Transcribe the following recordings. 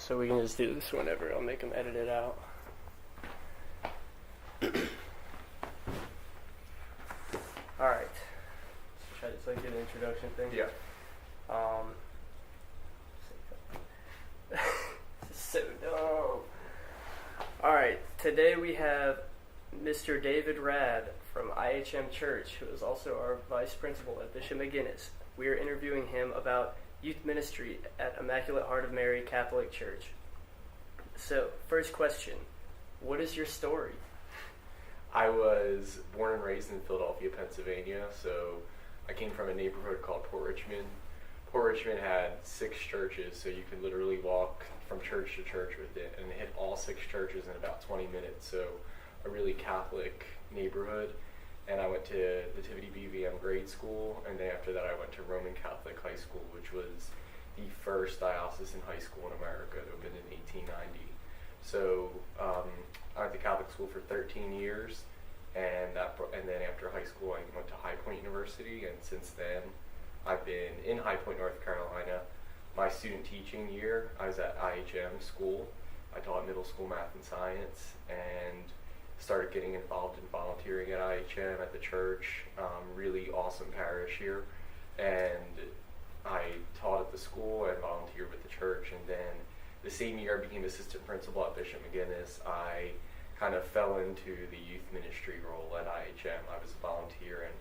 So we can just do this whenever. I'll make them edit it out. Alright. Let's try to do the introduction thing. Yeah. This is so dumb. Alright, today we have Mr. David Rad from IHM Church, who is also our vice principal at Bishop McGuinness. We are interviewing him about youth ministry at Immaculate Heart of Mary Catholic Church. So, first question, what is your story? I was born and raised in Philadelphia, Pennsylvania, so I came from a neighborhood called Port Richmond. Port Richmond had 6 churches, so you could literally walk from church to church with it and hit all 6 churches in about 20 minutes, so a really Catholic neighborhood. And I went to the Nativity BVM grade school, and then after that I went to Roman Catholic High School, which was the first diocesan high school in America that opened in 1890. So I went to Catholic school for 13 years, and then after high school I went to High Point University, and since then I've been in High Point, North Carolina. My student teaching year, I was at IHM school. I taught middle school math and science, and started getting involved in volunteering at IHM at the church. Really awesome parish here, and I taught at the school and volunteered with the church. And then the same year I became assistant principal at Bishop McGuinness. I kind of fell into the youth ministry role at IHM. I was a volunteer, and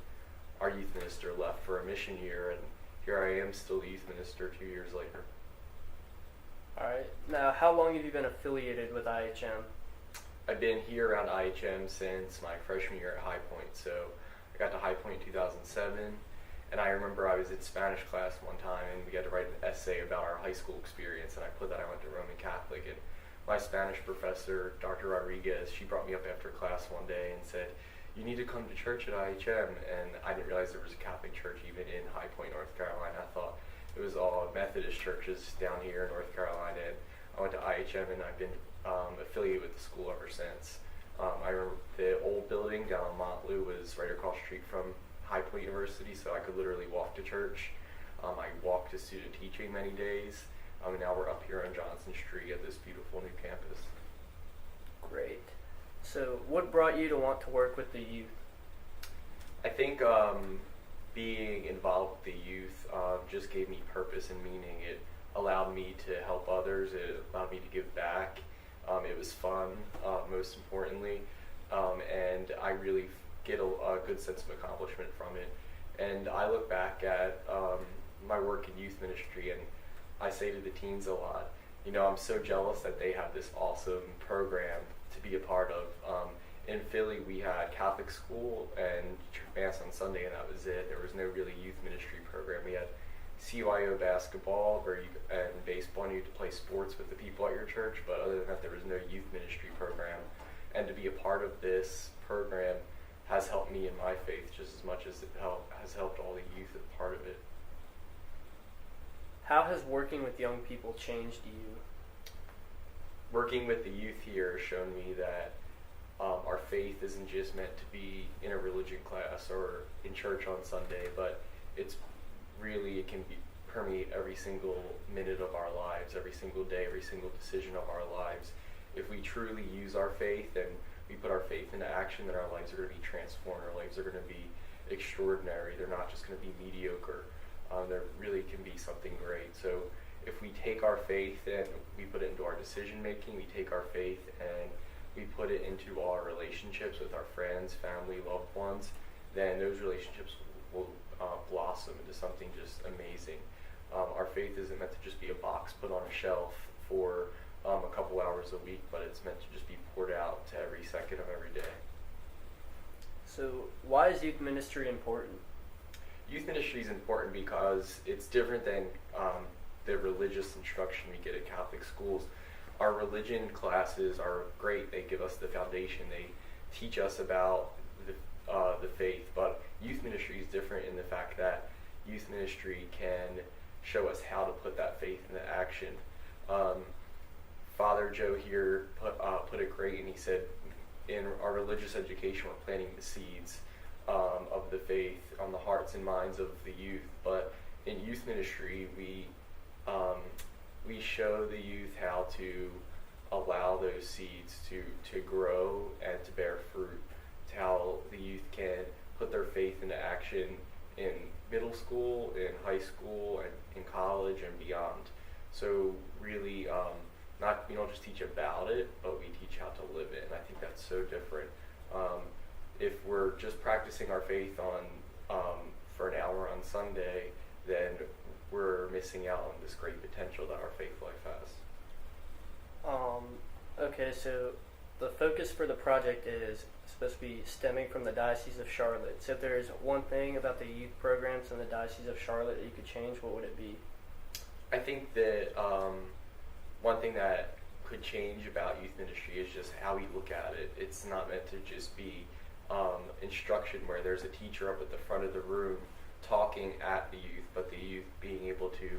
our youth minister left for a mission year, and here I am still the youth minister 2 years later. Alright, now how long have you been affiliated with IHM? I've been here around IHM since my freshman year at High Point. So I got to High Point in 2007, and I remember I was in Spanish class one time, and we had to write an essay about our high school experience, and I put that I went to Roman Catholic. And my Spanish professor, Dr. Rodriguez, she brought me up after class one day and said, "You need to come to church at IHM." And I didn't realize there was a Catholic church even in High Point, North Carolina. I thought it was all Methodist churches down here in North Carolina. And I went to IHM, and I've been affiliated with the school ever since. I remember the old building down on Montleau was right across the street from High Point University, so I could literally walk to church. I walked to student teaching many days, and now we're up here on Johnson Street at this beautiful new campus. Great. So what brought you to want to work with the youth? I think being involved with the youth just gave me purpose and meaning. It allowed me to help others. It allowed me to give back. It was fun, most importantly, and I really get a good sense of accomplishment from it. And I look back at my work in youth ministry, and I say to the teens a lot, I'm so jealous that they have this awesome program to be a part of. In Philly, we had Catholic school and Mass on Sunday, and that was it. There was no really youth ministry program. We had CYO basketball and baseball, and you had to play sports with the people at your church, but other than that, there was no youth ministry program. And to be a part of this program has helped me in my faith just as much as it has helped all the youth as part of it. How has working with young people changed you? Working with the youth here has shown me that our faith isn't just meant to be in a religion class or in church on Sunday, but it can permeate every single minute of our lives, every single day, every single decision of our lives. If we truly use our faith and we put our faith into action, then our lives are going to be transformed. Our lives are going to be extraordinary. They're not just going to be mediocre. There really can be something great. So if we take our faith and we put it into our decision making, we take our faith and we put it into our relationships with our friends, family, loved ones, then those relationships will blossom into something just amazing. Our faith isn't meant to just be a box put on a shelf for a couple hours a week, but it's meant to just be poured out to every second of every day. So why is youth ministry important? Youth ministry is important because it's different than the religious instruction we get at Catholic schools. Our religion classes are great. They give us the foundation. They teach us about the faith, but youth ministry is different in the fact that youth ministry can show us how to put that faith into action. Father Joe here put it great, and he said, in our religious education, we're planting the seeds of the faith on the hearts and minds of the youth, but in youth ministry, we we show the youth how to allow those seeds to grow and to bear fruit, to how the youth can put their faith into action in middle school, in high school, and in college and beyond. So really, not we don't just teach about it, but we teach how to live it, and I think that's so different. If we're just practicing our faith for an hour on Sunday, then we're missing out on this great potential that our faith life has. Okay, so the focus for the project is supposed to be stemming from the Diocese of Charlotte. So if there's one thing about the youth programs in the Diocese of Charlotte that you could change, what would it be? I think that one thing that could change about youth ministry is just how we look at it. It's not meant to just be instruction where there's a teacher up at the front of the room talking at the youth, but the youth being able to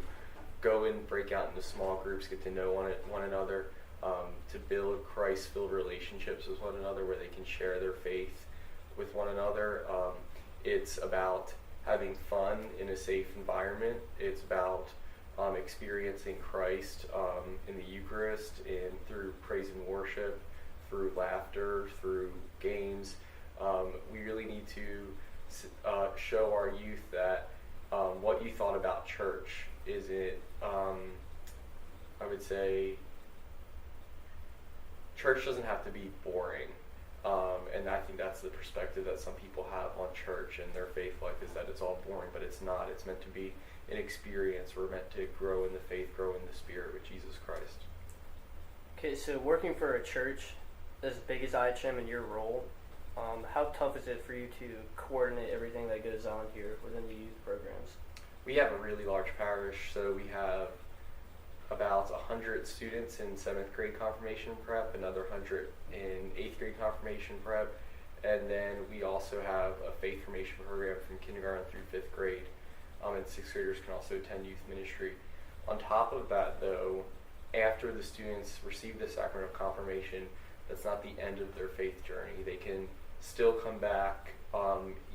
go and break out into small groups, get to know one another, to build Christ-filled relationships with one another where they can share their faith with one another. It's about having fun in a safe environment. It's about experiencing Christ in the Eucharist and through praise and worship, through laughter, through games. We really need to show our youth that what you thought about church is it, I would say, church doesn't have to be boring. And I think that's the perspective that some people have on church and their faith life, is that it's all boring, but it's not. It's meant to be an experience. We're meant to grow in the faith, grow in the Spirit with Jesus Christ. Okay, so working for a church as big as IHM in your role, how tough is it for you to coordinate everything that goes on here within the youth programs? We have a really large parish, so we have about 100 students in 7th grade confirmation prep, another 100 in 8th grade confirmation prep, and then we also have a faith formation program from kindergarten through 5th grade, and 6th graders can also attend youth ministry. On top of that, though, after the students receive the sacrament of confirmation, that's not the end of their faith journey. They can still come back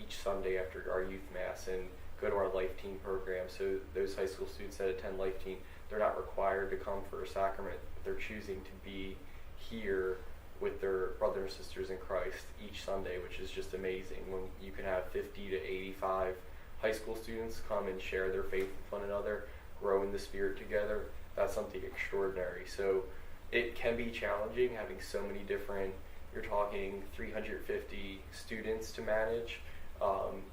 each Sunday after our youth mass and go to our Life Teen program. So those high school students that attend Life Teen, they're not required to come for a sacrament. They're choosing to be here with their brothers and sisters in Christ each Sunday, which is just amazing. When you can have 50 to 85 high school students come and share their faith with one another, grow in the Spirit together, that's something extraordinary. So it can be challenging having so many different, you're talking 350 students to manage,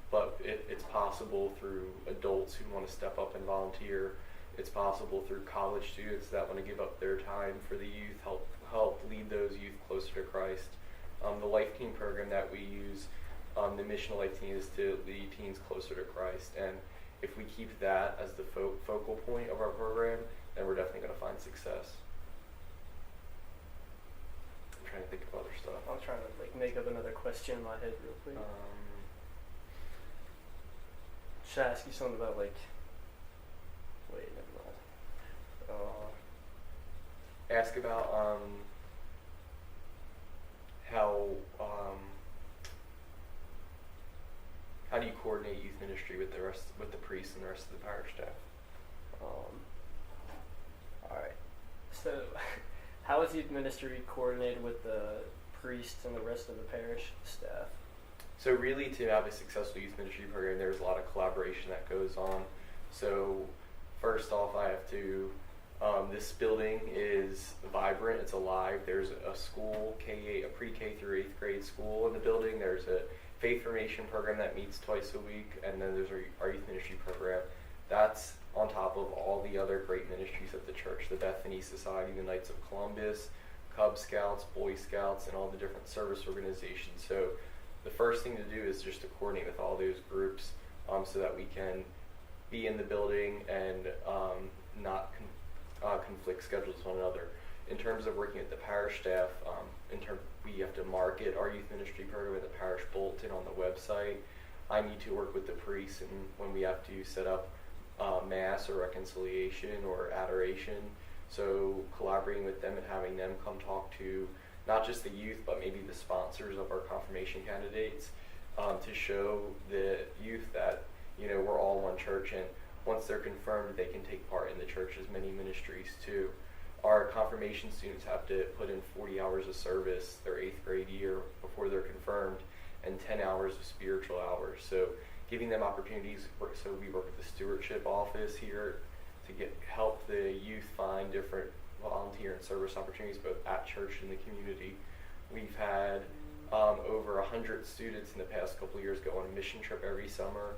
but it's possible through adults who want to step up and volunteer. It's possible through college students that want to give up their time for the youth, help lead those youth closer to Christ. The Life Teen program that we use, the mission of Life Teen is to lead teens closer to Christ. And if we keep that as the focal point of our program, then we're definitely going to find success. I'm trying to think of other stuff. I'm trying to make up another question in my head real quick. Should I ask you something about wait, never mind. Ask about how do you coordinate youth ministry with the priests and the rest of the parish staff? All right. So, how is youth ministry coordinated with the priests and the rest of the parish staff? So really, to have a successful youth ministry program, there's a lot of collaboration that goes on. So first off, I have to, this building is vibrant, it's alive. There's a school, a pre-K through 8th grade school in the building. There's a faith formation program that meets twice a week, and then there's our youth ministry program. That's on top of all the other great ministries of the church, the Bethany Society, the Knights of Columbus, Cub Scouts, Boy Scouts, and all the different service organizations. So the first thing to do is just to coordinate with all those groups so that we can be in the building and not conflict schedules with one another. In terms of working with the parish staff, we have to market our youth ministry program in the parish bulletin on the website. I need to work with the priests, and when we have to set up mass or reconciliation or adoration, so collaborating with them and having them come talk to not just the youth, but maybe the sponsors of our confirmation candidates, to show the youth that we're all one church, and once they're confirmed, they can take part in the church's many ministries too. Our confirmation students have to put in 40 hours of service their 8th grade year before they're confirmed, and 10 hours of spiritual hours. So giving them opportunities, so we work with the stewardship office here to help the youth find different volunteer and service opportunities both at church and the community. We've had over 100 students in the past couple of years go on a mission trip every summer,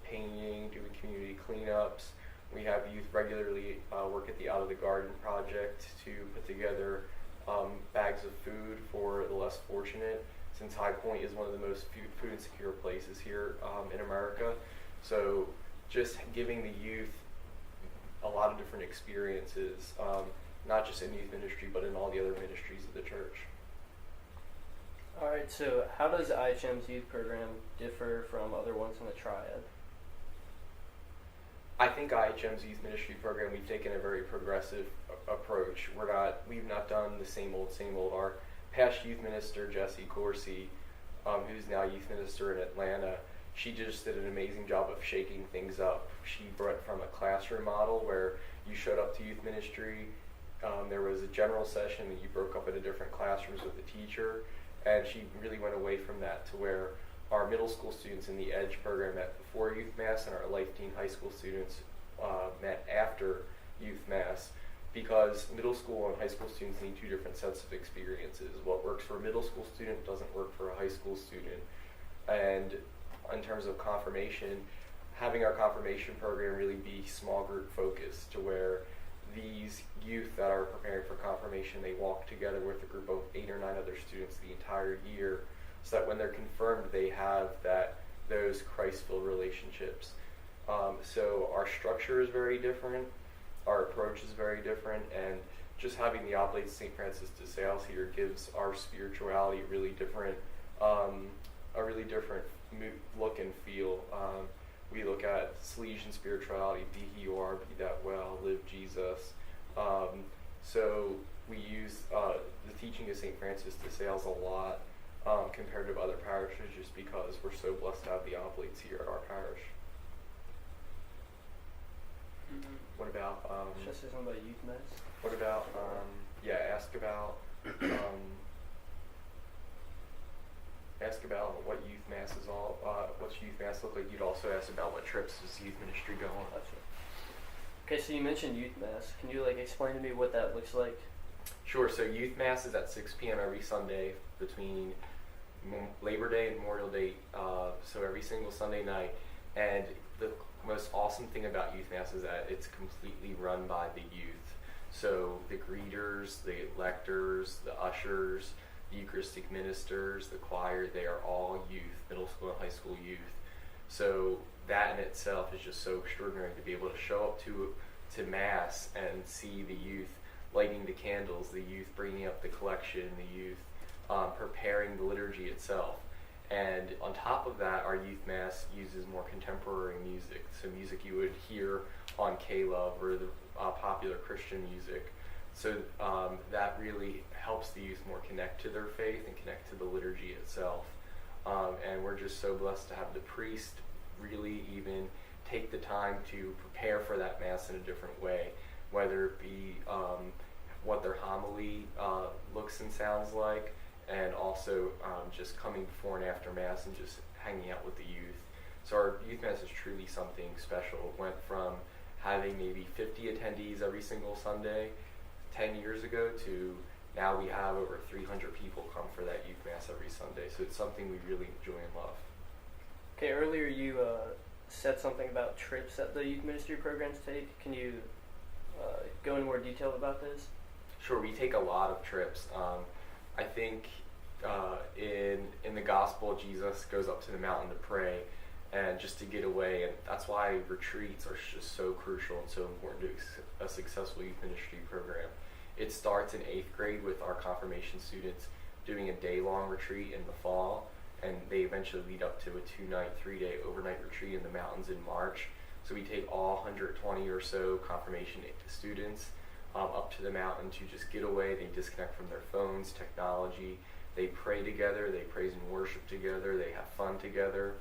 painting, doing community cleanups. We have youth regularly work at the Out of the Garden project to put together bags of food for the less fortunate, since High Point is one of the most food insecure places here in America. So just giving the youth a lot of different experiences, not just in youth ministry, but in all the other ministries of the church. All right, so how does IHM's youth program differ from other ones in the Triad? I think IHM's youth ministry program, we've taken a very progressive approach. We've not done the same old. Our past youth minister, Jessie Corsi, who's now youth minister in Atlanta, she just did an amazing job of shaking things up. She brought from a classroom model where you showed up to youth ministry, there was a general session that you broke up into different classrooms with the teacher, and she really went away from that to where our middle school students in the EDGE program met before youth mass, and our Life Teen high school students met after youth mass, because middle school and high school students need two different sets of experiences. What works for a middle school student doesn't work for a high school student. And in terms of confirmation, having our confirmation program really be small group focused, to where these youth that are preparing for confirmation, they walk together with a group of 8 or 9 other students the entire year, so that when they're confirmed, they have those Christ-filled relationships. So our structure is very different, our approach is very different, and just having the Oblates St. Francis de Sales here gives our spirituality a really different look and feel. We look at Salesian spirituality, be he you are, be that well, live Jesus. So we use the teaching of St. Francis de Sales a lot compared to other parishes, just because we're so blessed to have the Oblates here at our parish. Mm-hmm. What about Should I say something about youth mass? what about ask about what youth mass is all what's youth mass look like. You'd also ask about what trips does youth ministry go on. Gotcha. Okay, so you mentioned youth mass. Can you explain to me what that looks like? Sure. So youth mass is at 6 p.m. every Sunday between Labor Day and Memorial Day. So every single Sunday night. And the most awesome thing about youth mass is that it's completely run by the youth. So the greeters, the lectors, the ushers, the Eucharistic ministers, the choir, they are all youth, middle school and high school youth. So that in itself is just so extraordinary, to be able to show up to Mass and see the youth lighting the candles, the youth bringing up the collection, the youth preparing the liturgy itself. And on top of that, our youth mass uses more contemporary music, so music you would hear on K-Love or the popular Christian music. So that really helps the youth more connect to their faith and connect to the liturgy itself. And we're just so blessed to have the priest really even take the time to prepare for that mass in a different way, whether it be what their homily looks and sounds like, and also just coming before and after Mass and just hanging out with the youth. So our youth Mass is truly something special. It went from having maybe 50 attendees every single Sunday 10 years ago to now we have over 300 people come for that youth Mass every Sunday. So it's something we really enjoy and love. Okay, earlier you said something about trips that the youth ministry programs take. Can you go into more detail about this? Sure, we take a lot of trips. I think in the gospel, Jesus goes up to the mountain to pray and just to get away, and that's why retreats are just so crucial and so important to a successful youth ministry program. It starts in 8th grade with our confirmation students doing a day-long retreat in the fall, and they eventually lead up to a 2-night, 3-day overnight retreat in the mountains in March. So we take all 120 or so confirmation students up to the mountain to just get away. They disconnect from their phones, technology. They pray together, they praise and worship together, they have fun together.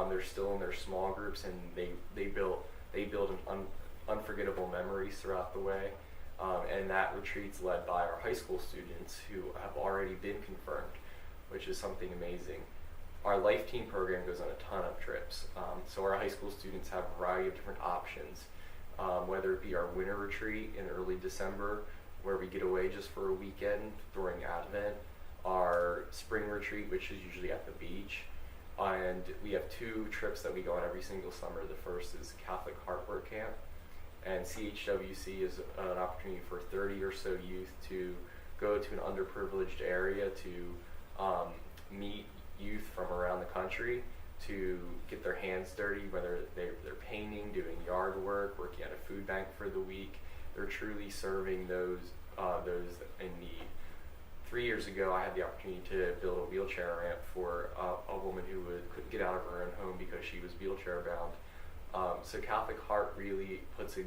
They're still in their small groups, and they they build unforgettable memories throughout the way. And that retreat's led by our high school students who have already been confirmed, which is something amazing. Our Life Team program goes on a ton of trips. So our high school students have a variety of different options, whether it be our winter retreat in early December, where we get away just for a weekend during Advent, our spring retreat, which is usually at the beach, and we have 2 trips that we go on every single summer. The first is Catholic Heart Work Camp, and CHWC is an opportunity for 30 or so youth to go to an underprivileged area to meet youth from around the country to get their hands dirty, whether they're painting, doing yard work, working at a food bank for the week. They're truly serving those in need. 3 years ago, I had the opportunity to build a wheelchair ramp for a woman who couldn't get out of her own home because she was wheelchair bound. So Catholic Heart really puts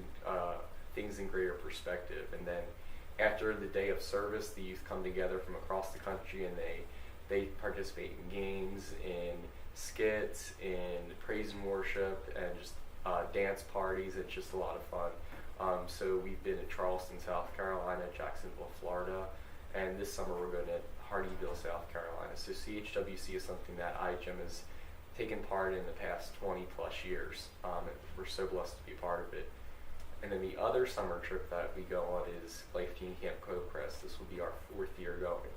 things in greater perspective. And then after the day of service, the youth come together from across the country and they participate in games, in skits, in praise and worship, and just dance parties. It's just a lot of fun. So we've been at Charleston, South Carolina, Jacksonville, Florida, and this summer we're going to Hardyville, South Carolina. So CHWC is something that IHM has taken part in the past 20 plus years. We're so blessed to be part of it. And then the other summer trip that we go on is Life Team Camp Cove Crest. This will be our 4th year going.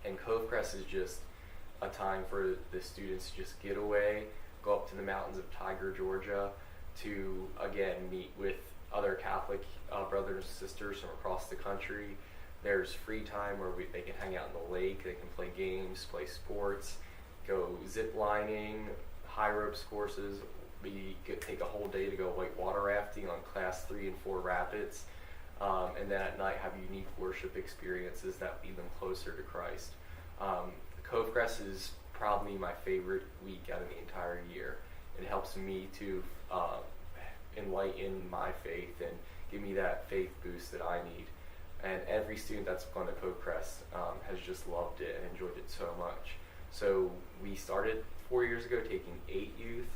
And Cove Crest is just a time for the students to just get away, go up to the mountains of Tiger, Georgia, to again meet with other Catholic brothers and sisters from across the country. There's free time where they can hang out in the lake, they can play games, play sports, go zip lining, high ropes courses. We take a whole day to go whitewater rafting on class 3 and 4 rapids. And then at night have unique worship experiences that lead them closer to Christ. Cove Crest is probably my favorite week out of the entire year. It helps me to enlighten my faith and give me that faith boost that I need. And every student that's gone to Cove Crest has just loved it and enjoyed it so much. So we started 4 years ago taking 8 youth,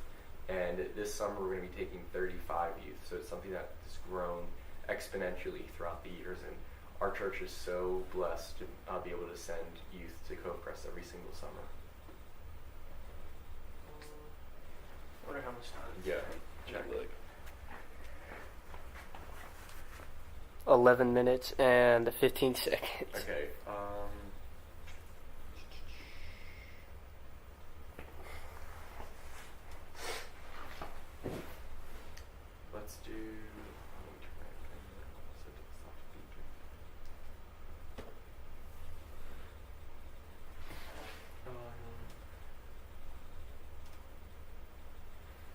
and this summer we're going to be taking 35 youth. So it's something that has grown exponentially throughout the years, and our church is so blessed to be able to send youth to Cove Crest every single summer. I wonder how much time. Yeah, check. 11 minutes and 15 seconds. Okay. Let's do.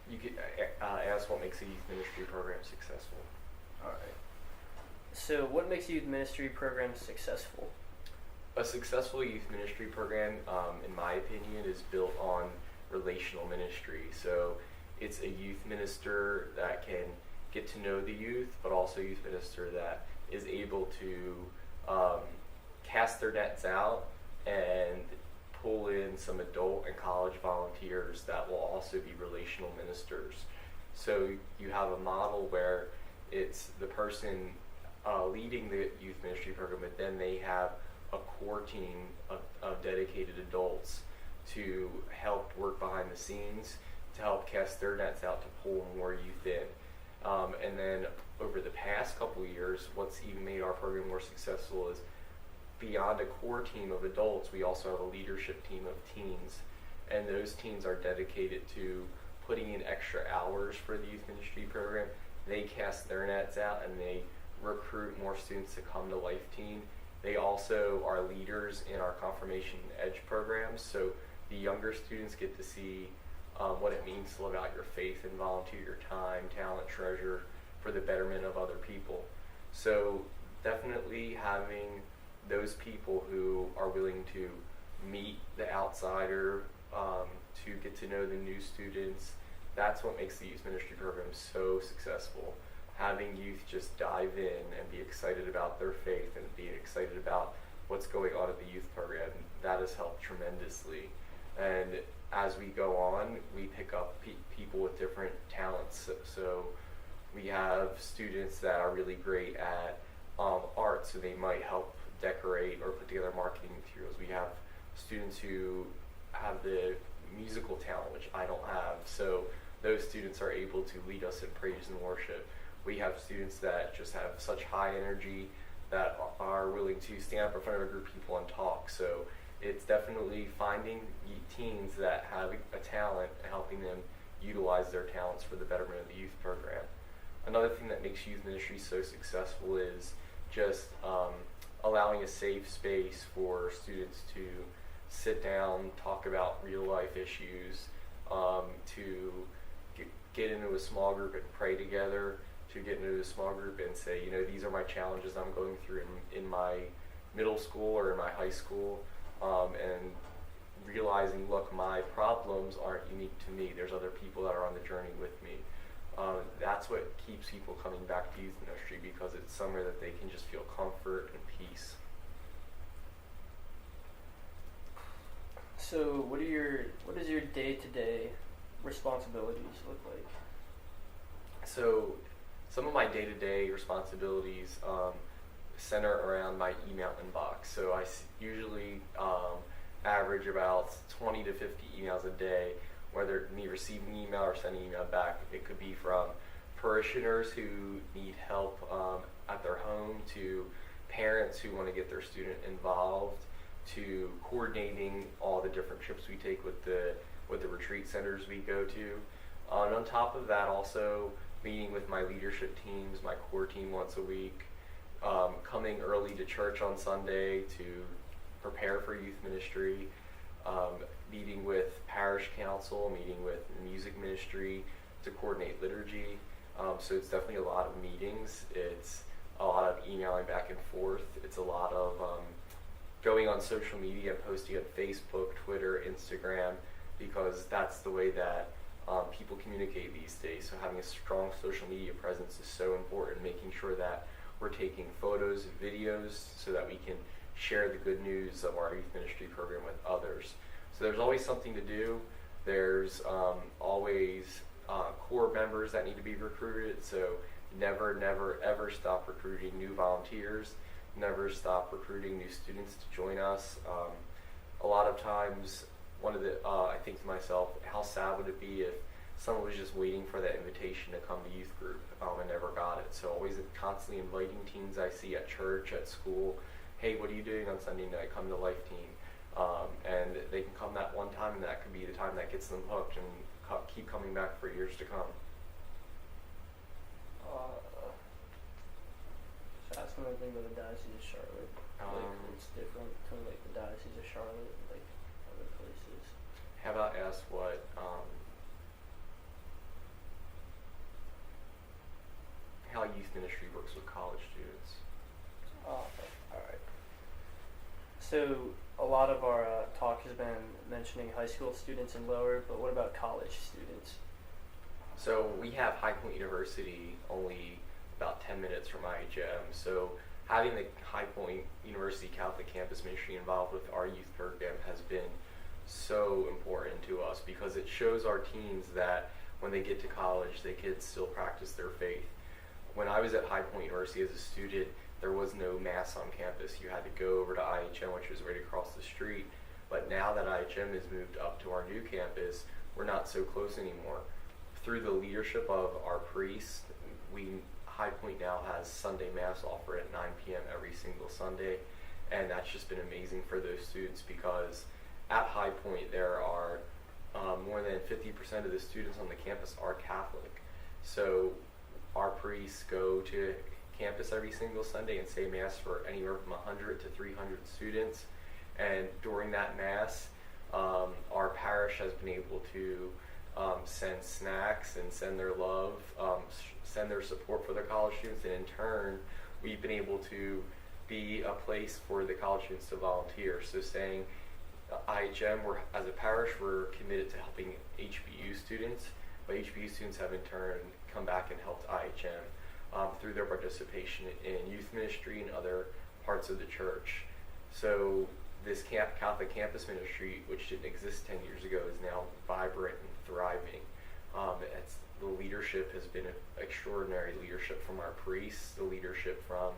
You could ask what makes a youth ministry program successful. All right. So, what makes a youth ministry program successful? A successful youth ministry program, in my opinion, is built on relational ministry. So it's a youth minister that can get to know the youth, but also a youth minister that is able to cast their nets out and pull in some adult and college volunteers that will also be relational ministers. So you have a model where it's the person leading the youth ministry program, but then they have a core team of dedicated adults to help work behind the scenes, to help cast their nets out to pull more youth in. And then over the past couple of years, what's even made our program more successful is beyond a core team of adults, we also have a leadership team of teens. And those teens are dedicated to putting in extra hours for the youth ministry program. They cast their nets out and they recruit more students to come to Life Team. They also are leaders in our Confirmation Edge programs, so the younger students get to see what it means to live out your faith and volunteer your time, talent, treasure for the betterment of other people. So definitely having those people who are willing to meet the outsider, to get to know the new students, that's what makes the youth ministry program so successful. Having youth just dive in and be excited about their faith and be excited about what's going on at the youth program, that has helped tremendously. And as we go on, we pick up people with different talents. So we have students that are really great at art, so they might help decorate or put together marketing materials. We have students who have the musical talent, which I don't have, so those students are able to lead us in praise and worship. We have students that just have such high energy that are willing to stand up in front of a group of people and talk. So it's definitely finding teens that have a talent and helping them utilize their talents for the betterment of the youth program. Another thing that makes youth ministry so successful is just allowing a safe space for students to sit down, talk about real life issues, to get into a small group and pray together, to get into a small group and say, these are my challenges I'm going through in my middle school or in my high school, and realizing, look, my problems aren't unique to me. There's other people that are on the journey with me. That's what keeps people coming back to youth ministry, because it's somewhere that they can just feel comfort and peace. So what does your day-to-day responsibilities look like? So some of my day-to-day responsibilities center around my email inbox. So I usually average about 20 to 50 emails a day, whether me receiving email or sending email back. It could be from parishioners who need help at their home, to parents who want to get their student involved, to coordinating all the different trips we take with the retreat centers we go to. And on top of that, also meeting with my leadership teams, my core team once a week, coming early to church on Sunday to prepare for youth ministry, meeting with parish council, meeting with music ministry to coordinate liturgy. So it's definitely a lot of meetings. It's a lot of emailing back and forth. It's a lot of going on social media and posting on Facebook, Twitter, Instagram, because that's the way that people communicate these days. So having a strong social media presence is so important, making sure that we're taking photos and videos so that we can share the good news of our youth ministry program with others. So there's always something to do. There's always core members that need to be recruited. So never, ever stop recruiting new volunteers. Never stop recruiting new students to join us. A lot of times, I think to myself, how sad would it be if someone was just waiting for that invitation to come to youth group and never got it. So always constantly inviting teens I see at church, at school. Hey, what are you doing on Sunday night? Come to Life Team. And they can come that one time, and that could be the time that gets them hooked and keep coming back for years to come. So that's another thing with the Diocese of Charlotte. It's different between like the Diocese of Charlotte and like other places. How about ask what how youth ministry works with college students? Oh, okay. All right. So a lot of our talk has been mentioning high school students and lower, but what about college students? So we have High Point University only about 10 minutes from IHM. So having the High Point University Catholic Campus Ministry involved with our youth program has been so important to us, because it shows our teens that when they get to college, they can still practice their faith. When I was at High Point University as a student, there was no mass on campus. You had to go over to IHM, which was right across the street. But now that IHM has moved up to our new campus, we're not so close anymore. Through the leadership of our priest, High Point now has Sunday Mass offered at 9 p.m. every single Sunday, and that's just been amazing for those students, because at High Point there are more than 50% of the students on the campus are Catholic. So our priests go to campus every single Sunday and say Mass for anywhere from 100 to 300 students, and during that Mass, our parish has been able to send snacks and send their love, send their support for the college students, and in turn, we've been able to be a place for the college students to volunteer. So saying IHM, as a parish, we're committed to helping HBU students, but HBU students have in turn come back and helped IHM through their participation in youth ministry and other parts of the church. So this Catholic campus ministry, which didn't exist 10 years ago, is now vibrant and thriving. The leadership has been extraordinary leadership from our priests, the leadership from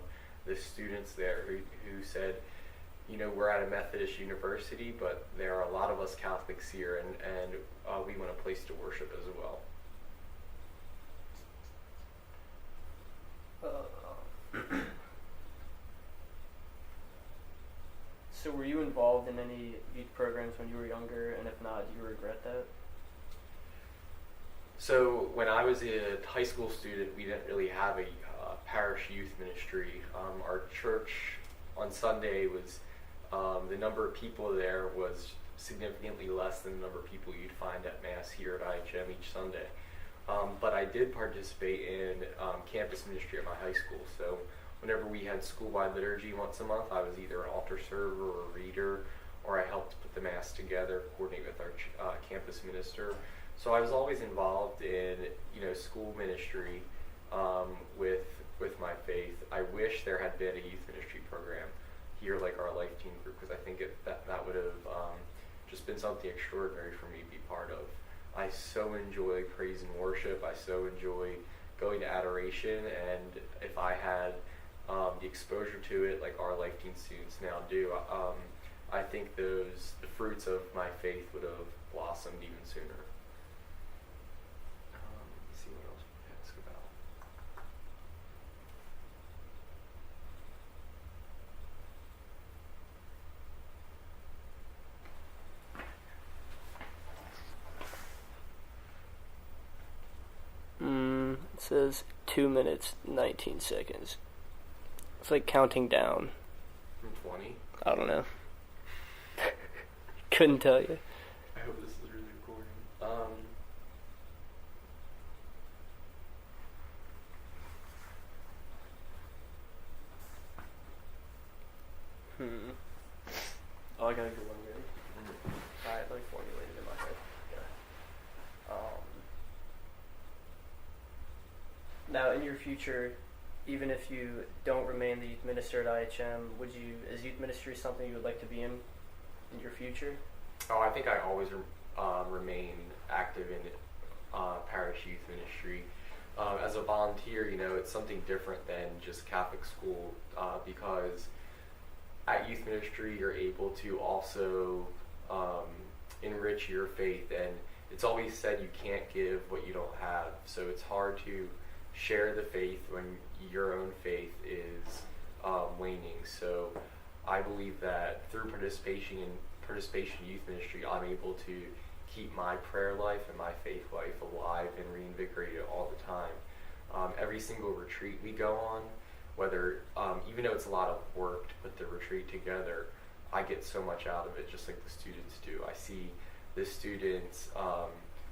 the students there who said, you know, we're at a Methodist university, but there are a lot of us Catholics here, and we want a place to worship as well. So were you involved in any youth programs when you were younger, and if not, do you regret that? So when I was a high school student, we didn't really have a parish youth ministry. Our church on Sunday was, the number of people there was significantly less than the number of people you'd find at Mass here at IHM each Sunday. But I did participate in campus ministry at my high school. So whenever we had school-wide liturgy once a month, I was either an altar server or a reader, or I helped put the Mass together, coordinate with our campus minister. So I was always involved in, you know, school ministry with my faith. I wish there had been a youth ministry program here, like our Life Team group, because I think that would have just been something extraordinary for me to be part of. I so enjoy praise and worship. I so enjoy going to adoration, and if I had the exposure to it like our Life Team students now do, I think the fruits of my faith would have blossomed even sooner. Let's see what else we can ask about. It says 2 minutes, 19 seconds. It's like counting down. From 20? I don't know. Couldn't tell you. I hope this is really recording. Oh, I gotta go one minute. I had like formulated in my head. Yeah. Now, in your future, even if you don't remain the youth minister at IHM, is youth ministry something you would like to be in your future? Oh, I think I always remain active in parish youth ministry. As a volunteer, you know, it's something different than just Catholic school because at youth ministry you're able to also enrich your faith, and it's always said you can't give what you don't have, so it's hard to share the faith when your own faith is waning. So I believe that through participation in youth ministry, I'm able to keep my prayer life and my faith life alive and reinvigorated all the time. Every single retreat we go on, whether even though it's a lot of work to put the retreat together, I get so much out of it, just like the students do. I see the students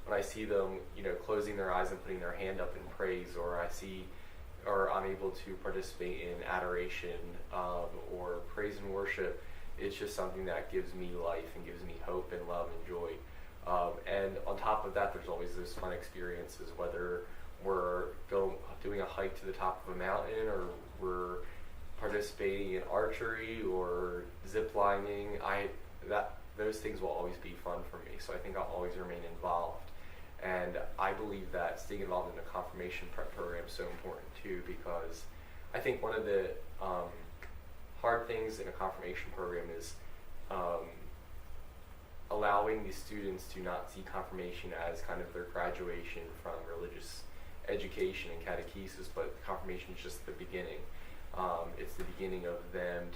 when I see them, you know, closing their eyes and putting their hand up in praise, or I'm able to participate in adoration or praise and worship. It's just something that gives me life and gives me hope and love and joy. And on top of that, there's always those fun experiences, whether we're doing a hike to the top of a mountain, or we're participating in archery or zip lining. Those things will always be fun for me, so I think I'll always remain involved. And I believe that staying involved in the confirmation prep program is so important too, because I think one of the hard things in a confirmation program is allowing the students to not see confirmation as kind of their graduation from religious education and catechesis, but confirmation is just the beginning. It's the beginning of them